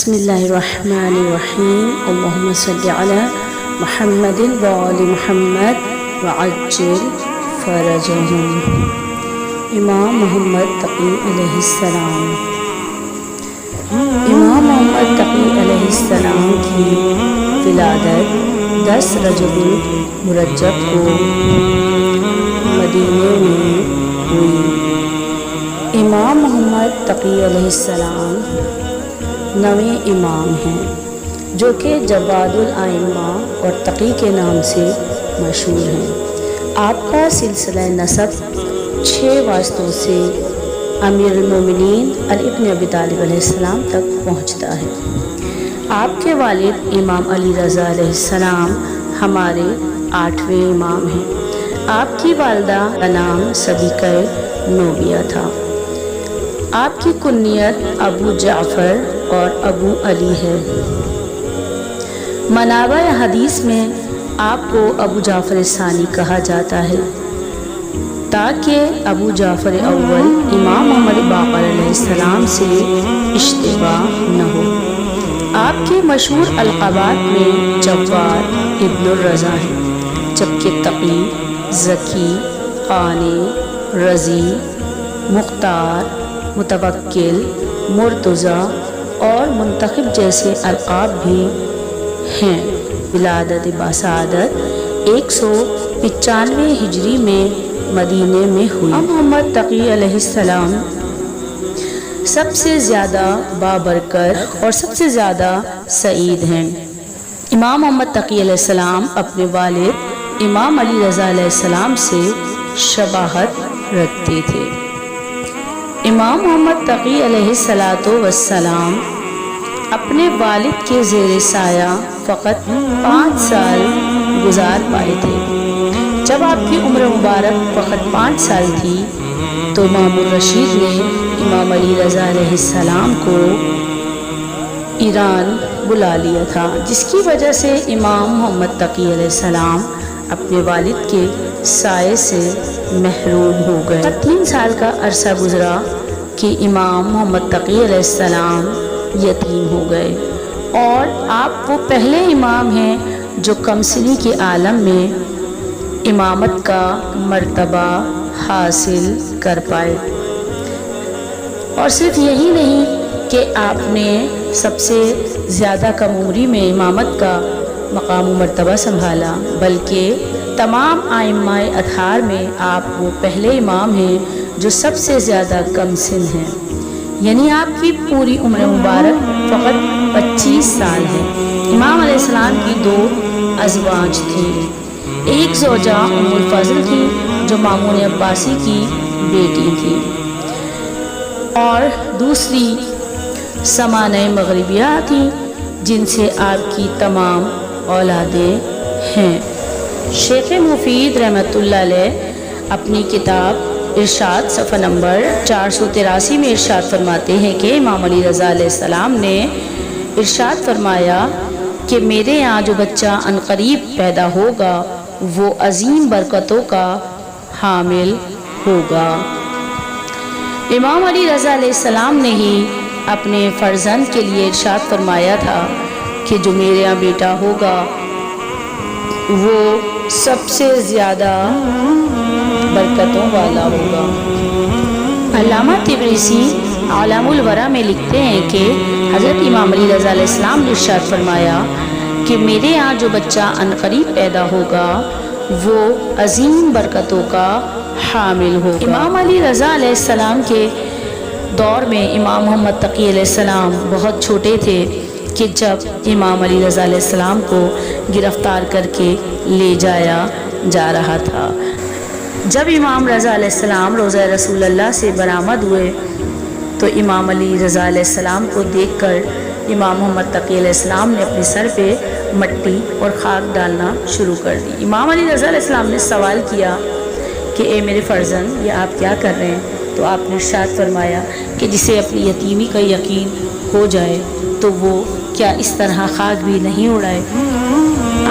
بسم اللہ الرحمن الرحیم اللہم صلی علی محمد وآل محمد وعجل فرجہم۔ امام محمد تقی علیہ السلام۔ امام محمد تقی علیہ السلام کی ولادت 10 رجب المرجب کو مدینے میں ہوئی۔ امام محمد تقی علیہ السلام 9ویں امام ہیں جو کہ جواد الائمہ اور تقی کے نام سے مشہور ہیں۔ آپ کا سلسلہ نسب 6 واسطوں سے امیر المومنین علی بن ابی طالب علیہ السلام تک پہنچتا ہے۔ آپ کے والد امام علی رضا علیہ السلام ہمارے 8ویں امام ہیں۔ آپ کی والدہ کا نام صدیقہ نوبیہ تھا۔ آپ کی کنیت ابو جعفر اور ابو علی ہے۔ منابع حدیث میں آپ کو ابو جعفر ثانی کہا جاتا ہے تاکہ ابو جعفر اول امام محمد باقر علیہ السلام سے اشتباہ نہ ہو۔ آپ کے مشہور القابات میں جواد ابن الرضا ہے، جبکہ تقی، ذکی، قانع، رضی، مختار، متوکل، مرتضی اور منتخب جیسے القاب بھی ہیں۔ ولادت باسعادت 195 ہجری میں مدینے میں ہوئی۔ محمد تقی علیہ السلام سب سے زیادہ بابرکت اور سب سے زیادہ سعید ہیں۔ امام محمد تقی علیہ السلام اپنے والد امام علی رضا علیہ السلام سے شباہت رکھتے تھے۔ امام محمد تقی علیہ السلام اپنے والد کے زیر سایہ فقط 5 سال گزار پائے تھے۔ جب آپ کی عمر مبارک فقط 5 سال تھی تو مامون رشید نے امام علی رضا علیہ السلام کو ایران بلا لیا تھا، جس کی وجہ سے امام محمد تقی علیہ السلام اپنے والد کے سائے سے محروم ہو گئے۔ 3 سال کا عرصہ گزرا کہ امام محمد تقی علیہ السلام یتیم ہو گئے، اور آپ وہ پہلے امام ہیں جو کم سنی کے عالم میں امامت کا مرتبہ حاصل کر پائے۔ اور صرف یہی نہیں کہ آپ نے سب سے زیادہ کم عمری میں امامت کا مقام و مرتبہ سنبھالا، بلکہ تمام ائمہ اطہار میں آپ وہ پہلے امام ہیں جو سب سے زیادہ کم سن ہیں، یعنی آپ کی پوری عمر مبارک فقط 25 سال ہے۔ امام علیہ السلام کی 2 ازواج تھیں، ایک زوجہ ام الفضل تھی جو مامون عباسی کی بیٹی تھی، اور دوسری سمانہ مغربیہ تھی جن سے آپ کی تمام اولادیں ہیں۔ شیخ مفید رحمۃ اللہ علیہ اپنی کتاب ارشاد صفحہ نمبر 483 میں ارشاد فرماتے ہیں کہ امام علی رضا علیہ السلام نے ارشاد فرمایا کہ میرے یہاں جو بچہ عنقریب پیدا ہوگا وہ عظیم برکتوں کا حامل ہوگا۔ امام علی رضا علیہ السلام نے ہی اپنے فرزند کے لیے ارشاد فرمایا تھا کہ جو میرے یہاں بیٹا ہوگا وہ سب سے زیادہ برکتوں والا ہوگا۔ علامہ طبرسی عالم الورا میں لکھتے ہیں کہ حضرت امام علی رضا علیہ السلام نے ارشاد فرمایا کہ میرے یہاں جو بچہ عنقریب پیدا ہوگا وہ عظیم برکتوں کا حامل ہوگا۔ امام علی رضا علیہ السلام کے دور میں امام محمد تقی علیہ السلام بہت چھوٹے تھے کہ جب امام علی رضا علیہ السلام کو گرفتار کر کے لے جایا جا رہا تھا۔ جب امام رضا علیہ السلام روضہ رسول اللہ سے برآمد ہوئے تو امام علی رضا علیہ السلام کو دیکھ کر امام محمد تقی علیہ السلام نے اپنے سر پہ مٹی اور خاک ڈالنا شروع کر دی۔ امام علی رضا علیہ السلام نے سوال کیا کہ اے میرے فرزند، یہ آپ کیا کر رہے ہیں؟ تو آپ نے ارشاد فرمایا کہ جسے اپنی یتیمی کا یقین ہو جائے تو وہ کیا اس طرح خاک بھی نہیں اڑائے۔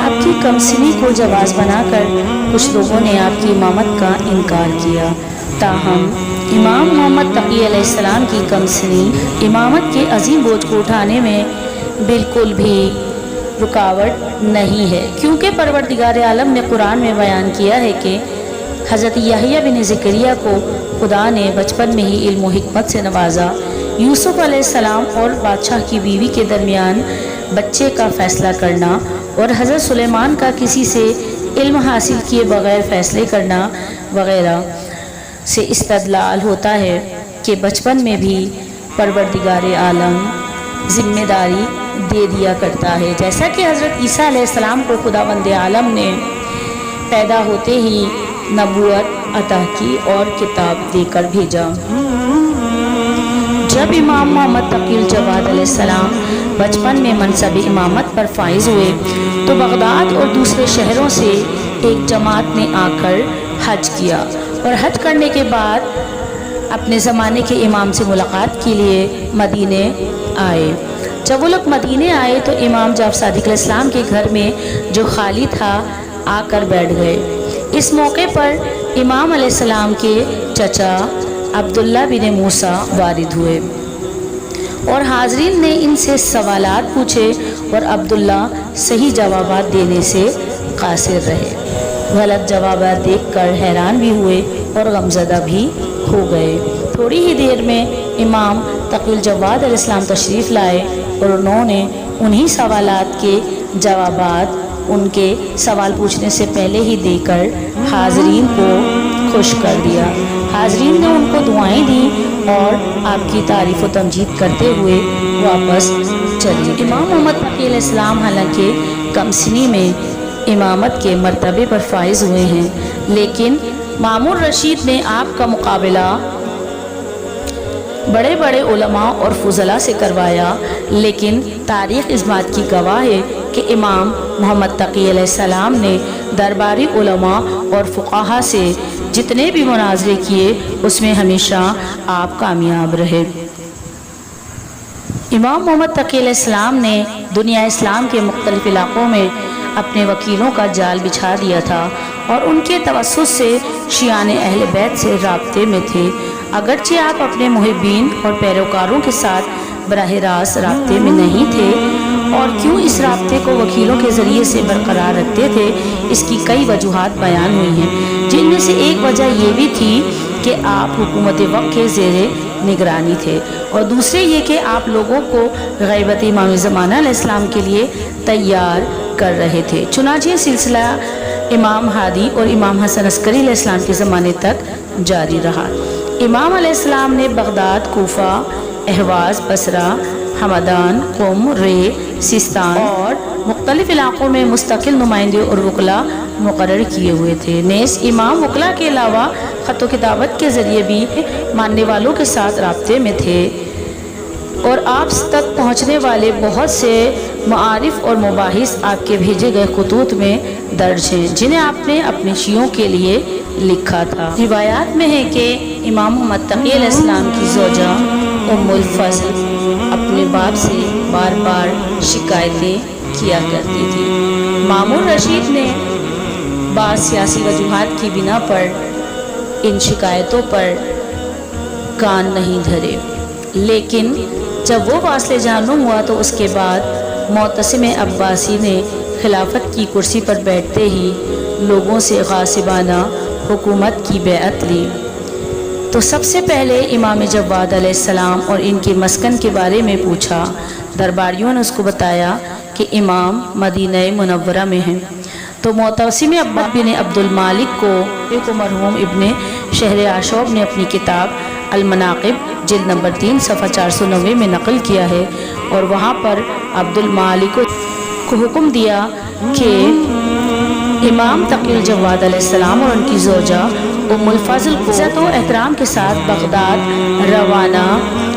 آپ کی کم سنی کو جواز بنا کر کچھ لوگوں نے آپ کی امامت کا انکار کیا، تاہم امام محمد تقی علیہ السلام کی کم سنی امامت کے عظیم بوجھ کو اٹھانے میں بالکل بھی رکاوٹ نہیں ہے، کیونکہ پروردگار عالم نے قرآن میں بیان کیا ہے کہ حضرت یحییٰ بن زکریا کو خدا نے بچپن میں ہی علم و حکمت سے نوازا۔ یوسف علیہ السلام اور بادشاہ کی بیوی کے درمیان بچے کا فیصلہ کرنا اور حضرت سلیمان کا کسی سے علم حاصل کیے بغیر فیصلے کرنا وغیرہ سے استدلال ہوتا ہے کہ بچپن میں بھی پروردگار عالم ذمہ داری دے دیا کرتا ہے، جیسا کہ حضرت عیسیٰ علیہ السلام کو خداوند عالم نے پیدا ہوتے ہی نبوت عطا کی اور کتاب دے کر بھیجا۔ جب امام محمد تقی الجواد علیہ السلام بچپن میں منصب امامت پر فائز ہوئے تو بغداد اور دوسرے شہروں سے ایک جماعت نے آ کر حج کیا، اور حج کرنے کے بعد اپنے زمانے کے امام سے ملاقات کے لیے مدینے آئے۔ جب وہ لوگ مدینے آئے تو امام جعفر صادق علیہ السلام کے گھر میں جو خالی تھا آ کر بیٹھ گئے۔ اس موقع پر امام علیہ السلام کے چچا عبداللہ بن موسیٰ وارد ہوئے اور حاضرین نے ان سے سوالات پوچھے، اور عبداللہ صحیح جوابات دینے سے قاصر رہے۔ غلط جوابات دیکھ کر حیران بھی ہوئے اور غمزدہ بھی ہو گئے۔ تھوڑی ہی دیر میں امام تقی الجواد علیہ السلام تشریف لائے اور انہوں نے انہی سوالات کے جوابات ان کے سوال پوچھنے سے پہلے ہی دے کر حاضرین کو خوش کر دیا۔ حاضرین نے ان کو دعائیں دیں اور آپ کی تعریف و تمجید کرتے ہوئے واپس چلے۔ امام محمد تقی علیہ السلام حالانکہ کم سنی میں امامت کے مرتبے پر فائز ہوئے ہیں، لیکن مامون رشید نے آپ کا مقابلہ بڑے بڑے علماء اور فضلاء سے کروایا، لیکن تاریخ اس بات کی گواہ ہے کہ امام محمد تقی علیہ السلام نے درباری علماء اور فقہاء سے جتنے بھی مناظرے کیے اس میں ہمیشہ آپ کامیاب رہے۔ امام محمد تقی علیہ السلام نے دنیا اسلام کے مختلف علاقوں میں اپنے وکیلوں کا جال بچھا دیا تھا اور ان کے توسط سے شیعان اہل بیت سے رابطے میں تھے۔ اگرچہ آپ اپنے محبین اور پیروکاروں کے ساتھ براہ راست رابطے میں نہیں تھے، اور کیوں اس رابطے کو وکیلوں کے ذریعے سے برقرار رکھتے تھے، اس کی کئی وجوہات بیان ہوئی ہیں، جن میں سے ایک وجہ یہ بھی تھی کہ آپ حکومت وقت کے زیر نگرانی تھے، اور دوسرے یہ کہ آپ لوگوں کو غیبت امام زمانہ علیہ السلام کے لیے تیار کر رہے تھے۔ چنانچہ سلسلہ امام ہادی اور امام حسن عسکری علیہ السلام کے زمانے تک جاری رہا۔ امام علیہ السلام نے بغداد، کوفہ، اہواز، بصرہ، ہمدان، قم، رے، سیستان اور مختلف علاقوں میں مستقل نمائندے اور وکلاء مقرر کیے ہوئے تھے۔ نیز امام وکلاء کے علاوہ خط و کتابت کے ذریعے بھی ماننے والوں کے ساتھ رابطے میں تھے، اور آپ تک پہنچنے والے بہت سے معارف اور مباحث آپ کے بھیجے گئے خطوط میں درج ہیں، جنہیں آپ نے اپنے شیعوں کے لیے لکھا تھا۔ روایات میں ہے کہ امام محمد تقی علیہ السلام کی زوجہ ام الفضل اپنے باپ سے بار بار شکایتیں کیا کرتی تھی۔ مامون رشید نے بعض سیاسی وجوہات کی بنا پر ان شکایتوں پر کان نہیں دھرے، لیکن جب وہ واصل جانم ہوا تو اس کے بعد معتصم عباسی نے خلافت کی کرسی پر بیٹھتے ہی لوگوں سے غاصبانہ حکومت کی بیعت لی، تو سب سے پہلے امام جواد علیہ السلام اور ان کے مسکن کے بارے میں پوچھا۔ درباریوں نے اس کو بتایا کہ امام مدینہ منورہ میں ہیں، تو معتصم عباس بن عبد المالک کو مرحوم ابن شہر عاشوب نے اپنی کتاب المناقب جلد نمبر 3 صفحہ 490 میں نقل کیا ہے، اور وہاں پر عبد المالک کو حکم دیا کہ امام تقی الجواد علیہ السلام اور ان کی زوجہ ام الفضل کو عزت و احترام کے ساتھ بغداد روانہ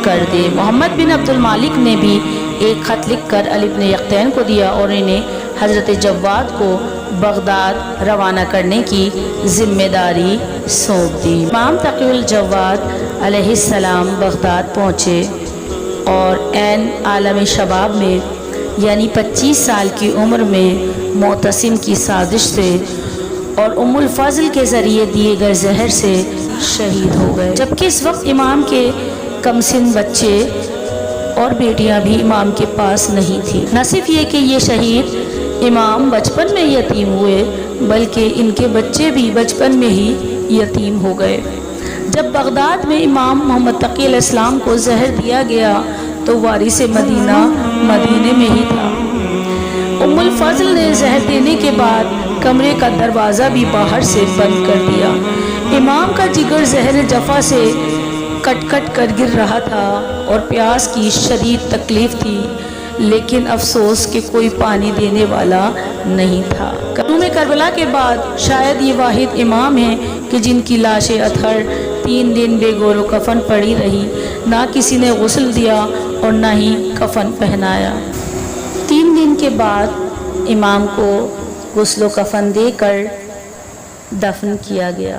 کر دے۔ محمد بن عبد المالک نے بھی ایک خط لکھ کر علی بن یقطین کو دیا اور انہیں حضرت جواد کو بغداد روانہ کرنے کی ذمہ داری سونپ دی۔ امام تقی الجواد علیہ السلام بغداد پہنچے اور عین عالم شباب میں یعنی 25 سال کی عمر میں معتصم کی سازش سے اور ام الفضل کے ذریعے دیے گئے زہر سے شہید ہو گئے، جبکہ اس وقت امام کے کم سن بچے اور بیٹیاں بھی امام کے پاس نہیں تھیں۔ نہ صرف یہ کہ یہ شہید امام بچپن میں یتیم ہوئے، بلکہ ان کے بچے بھی بچپن میں ہی یتیم ہو گئے۔ جب بغداد میں امام محمد تقی علیہ السلام کو زہر دیا گیا تو وارث مدینہ مدینے میں ہی تھا۔ ام الفضل نے زہر دینے کے بعد کمرے کا دروازہ بھی باہر سے بند کر دیا۔ امام کا جگر زہر جفا سے کٹ کٹ کر گر رہا تھا اور پیاس کی شدید تکلیف تھی، لیکن افسوس کہ کوئی پانی دینے والا نہیں تھا۔ یوم کربلا کے بعد شاید یہ واحد امام ہیں کہ جن کی لاش اطہر 3 دن بے گور و کفن پڑی رہی، نہ کسی نے غسل دیا اور نہ ہی کفن پہنایا۔ 3 دن کے بعد امام کو غسل و کفن دے کر دفن کیا گیا۔